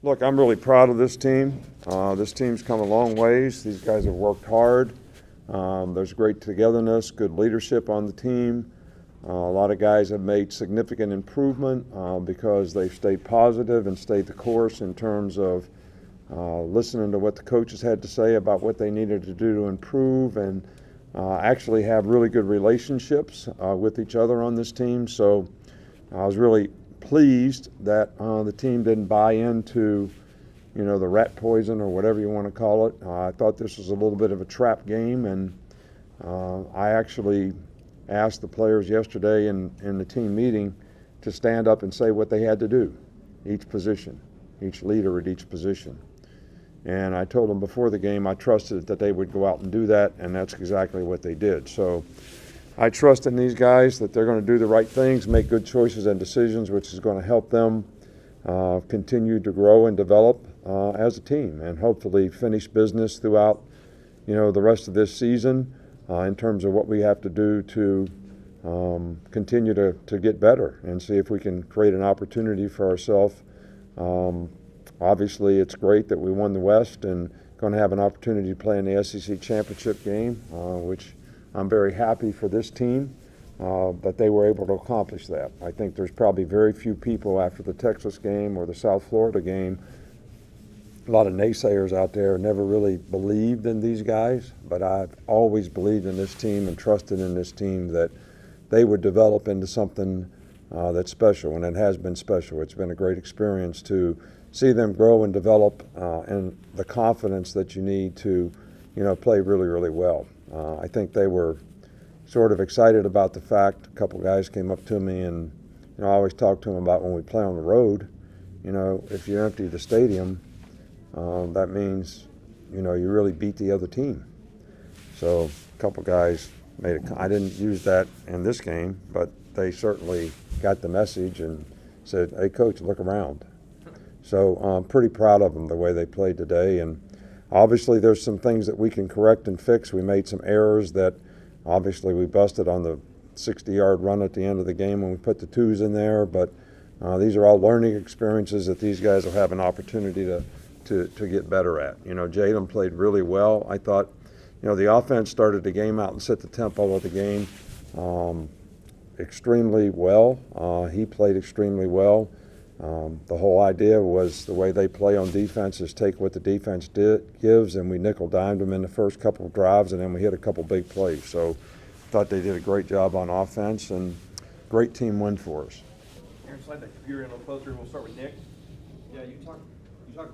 Look, I'm really proud of this team. This team's come a long ways. These guys have worked hard. There's great togetherness, good leadership on the team. A lot of guys have made significant improvement because they've stayed positive and stayed the course in terms of listening to what the coaches had to say about what they needed to do to improve and actually have really good relationships with each other on this team. So I was really pleased that the team didn't buy into, the rat poison or whatever you want to call it. I thought this was a little bit of a trap game, and I actually asked the players yesterday in the team meeting to stand up and say what they had to do, each position, each leader at each position. And I told them before the game I trusted that they would go out and do that, and that's exactly what they did. So I trust in these guys that they're going to do the right things, make good choices and decisions, which is going to help them continue to grow and develop as a team, and hopefully finish business throughout, the rest of this season in terms of what we have to do to continue to get better and see if we can create an opportunity for ourselves. Obviously, it's great that we won the West and going to have an opportunity to play in the SEC championship game, which I'm very happy for this team that they were able to accomplish that. I think there's probably very few people after the Texas game or the South Florida game, a lot of naysayers out there never really believed in these guys, but I've always believed in this team and trusted in this team that they would develop into something that's special, and it has been special. It's been a great experience to see them grow and develop and the confidence that you need to, play really, really well. I think they were sort of excited about the fact, a couple guys came up to me and, I always talk to them about when we play on the road, if you empty the stadium, that means, you really beat the other team. So a couple guys made it. I didn't use that in this game, but they certainly got the message and said, "Hey, coach, look around." So I'm pretty proud of them the way they played today. And obviously there's some things that we can correct and fix. We made some errors that obviously we busted on the 60-yard run at the end of the game when we put the twos in there. But these are all learning experiences that these guys will have an opportunity to get better at. Jalen played really well. I thought, the offense started the game out and set the tempo of the game extremely well. He played extremely well. The whole idea was the way they play on defense is take what the defense gives, and we nickel-dimed them in the first couple of drives, and then we hit a couple big plays. So I thought they did a great job on offense, and great team win for us. Aaron, slide that computer in a little closer, and we'll start with Nick. Yeah, you talk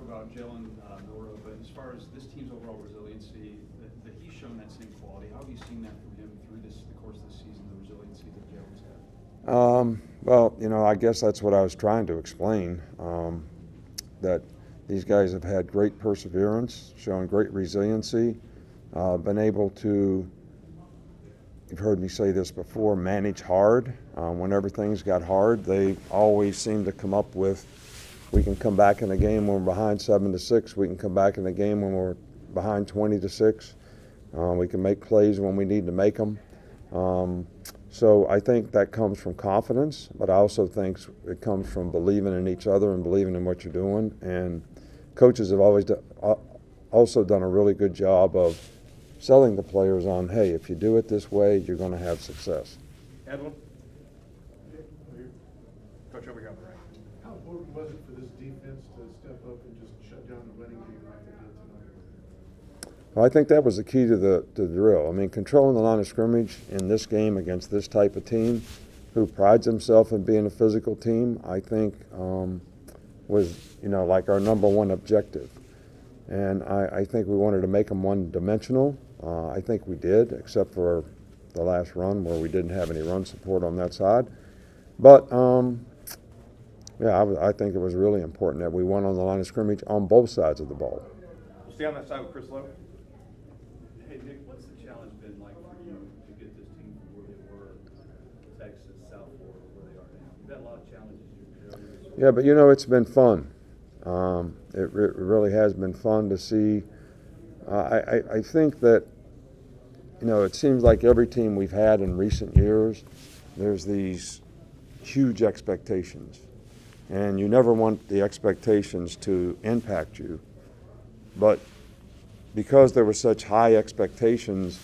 about Jalen Nora, but as far as this team's overall resiliency, that he's shown that same quality. How have you seen that from him through the course of the season, the resiliency that Jalen's had? Well, I guess that's what I was trying to explain, that these guys have had great perseverance, shown great resiliency, been able to, you've heard me say this before, manage hard. Whenever things got hard, they always seem to come up with, we can come back in a game when we're behind 7-6. We can come back in a game when we're behind 20-6. We can make plays when we need to make them. So I think that comes from confidence, but I also think it comes from believing in each other and believing in what you're doing. And coaches have always also done a really good job of selling the players on, hey, if you do it this way, you're going to have success. Edwin? Coach, over here on the right. How important was it for this defense to step up and just shut down the running game like they did tonight? Well, I think that was the key to the drill. I mean, controlling the line of scrimmage in this game against this type of team who prides himself in being a physical team, I think was, like our number one objective. And I think we wanted to make them one-dimensional. I think we did, except for the last run where we didn't have any run support on that side. But, I think it was really important that we won on the line of scrimmage on both sides of the ball. We'll stay on that side with Chris Lowe. Hey, Nick, what's the challenge been like for you to get this team from where they were, Texas, South Florida, where they are now? You've had a lot of challenges in your career. Yeah, but it's been fun. It really has been fun to see. I think that, it seems like every team we've had in recent years, there's these huge expectations. and you never want the expectations to impact you. But because there were such high expectations,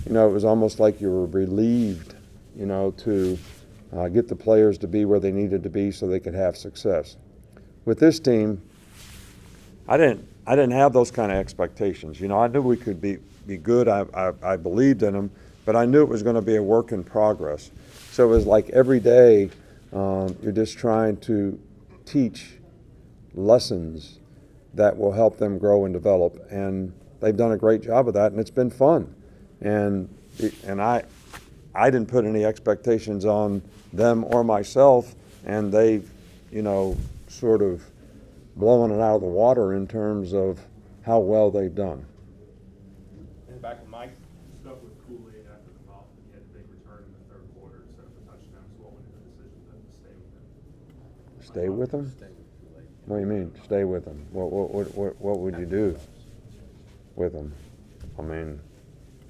it was almost like you were relieved, to get the players to be where they needed to be so they could have success. With this team, I didn't have those kind of expectations. I knew we could be good. I believed in them, but I knew it was going to be a work in progress. So it was like every day you're just trying to teach lessons that will help them grow and develop, and they've done a great job of that, and it's been fun. And I didn't put any expectations on them or myself, and they've, sort of blowing it out of the water in terms of how well they've done. In the back with Mike. Stuff with Kool-Aid after the foul. He had a big return in the third quarter instead of a touchdown. So what went into the decision to stay with him? Stay with them? What do you mean, stay with them? What would you do with them? I mean,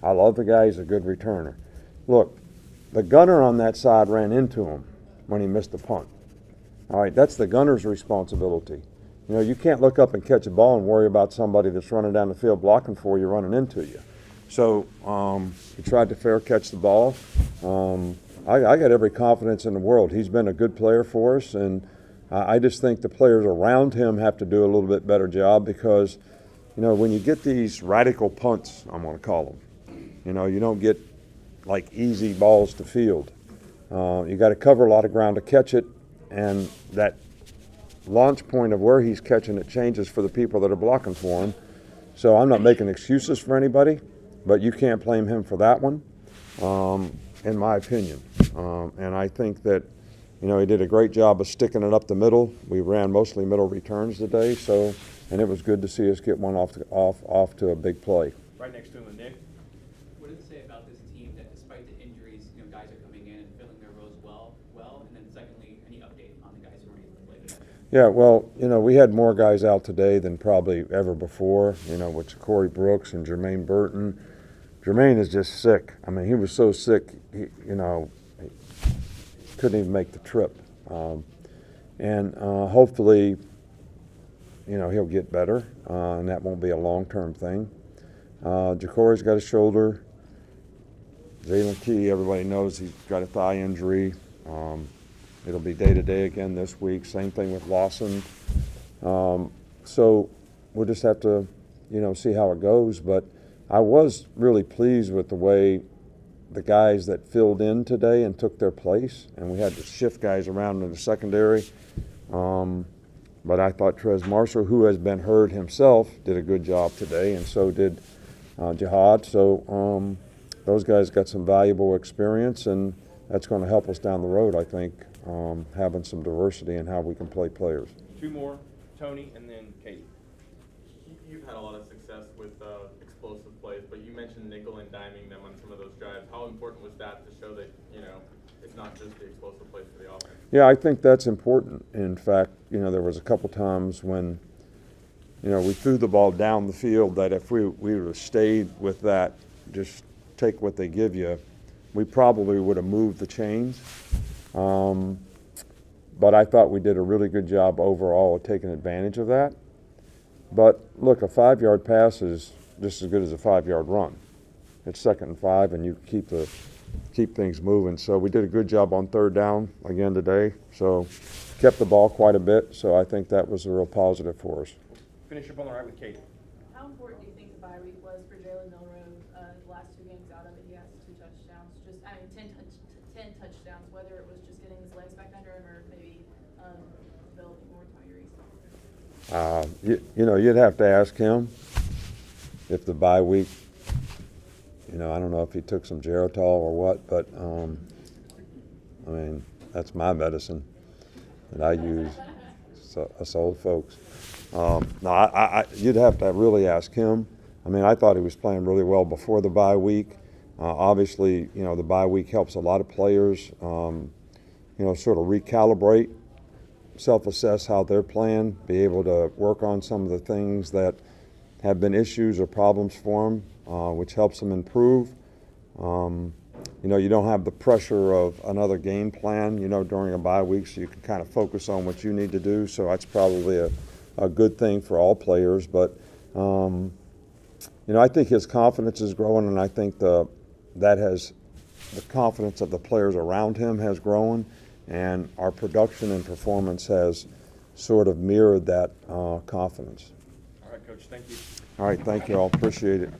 I love the guy. He's a good returner. Look, the gunner on that side ran into him when he missed the punt. All right, that's the gunner's responsibility. You can't look up and catch a ball and worry about somebody that's running down the field blocking for you, running into you. So he tried to fair catch the ball. I got every confidence in the world. He's been a good player for us, and I just think the players around him have to do a little bit better job because, when you get these radical punts, I'm going to call them, you don't get like easy balls to field. You got to cover a lot of ground to catch it, and that launch point of where he's catching it changes for the people that are blocking for him. So I'm not making excuses for anybody, but you can't blame him for that one, in my opinion. And I think that, he did a great job of sticking it up the middle. We ran mostly middle returns today, and it was good to see us get one off to a big play. Right next to him with Nick. What does it say about this team that despite the injuries, guys are coming in and filling their roles well? And then secondly, any update on the guys who weren't able to play today? Yeah, well, we had more guys out today than probably ever before, with Corey Brooks and Jermaine Burton. Jermaine is just sick. I mean, he was so sick, he couldn't even make the trip. And hopefully, he'll get better, and that won't be a long-term thing. Jacory's got a shoulder. Jalen Key, everybody knows he's got a thigh injury. It'll be day-to-day again this week. Same thing with Lawson. So we'll just have to, see how it goes. But I was really pleased with the way the guys that filled in today and took their place, and we had to shift guys around in the secondary. But I thought Trez Marshall, who has been hurt himself, did a good job today, and so did Jihad. So those guys got some valuable experience, and that's going to help us down the road, I think, having some diversity in how we can play players. Two more, Tony, and then Katie. You've had a lot of success with explosive plays, but you mentioned nickel and diming them on some of those drives. How important was that to show that, it's not just the explosive plays for the offense? Yeah, I think that's important. In fact, there was a couple times when, we threw the ball down the field that if we would have stayed with that, just take what they give you, we probably would have moved the chains. But I thought we did a really good job overall of taking advantage of that. But look, a 5-yard pass is just as good as a 5-yard run. It's 2nd and 5, and you keep things moving. So we did a good job on 3rd down again today. So kept the ball quite a bit. So I think that was a real positive for us. Finish up on the right with Katie. How important do you think the bye week was for Jalen Milroe? The last 2 games out of it, he has 2 touchdowns. 10 touchdowns. Whether it was just getting his legs back under him or maybe developing more Tyrese. You'd have to ask him if the bye week. I don't know if he took some Geritol or what, but that's my medicine that I use. So, us old folks. No, you'd have to really ask him. I thought he was playing really well before the bye week. Obviously, the bye week helps a lot of players, sort of recalibrate, self-assess how they're playing, be able to work on some of the things that have been issues or problems for them, which helps them improve. you know, you don't have the pressure of another game plan, you know, during a bye week, so you can kind of focus on what you need to do. So that's probably a good thing for all players. But, you know, I think his confidence is growing, and I think the confidence of the players around him has grown, and our production and performance has sort of mirrored that confidence. All right, Coach, thank you. All right, thank you all. Appreciate it.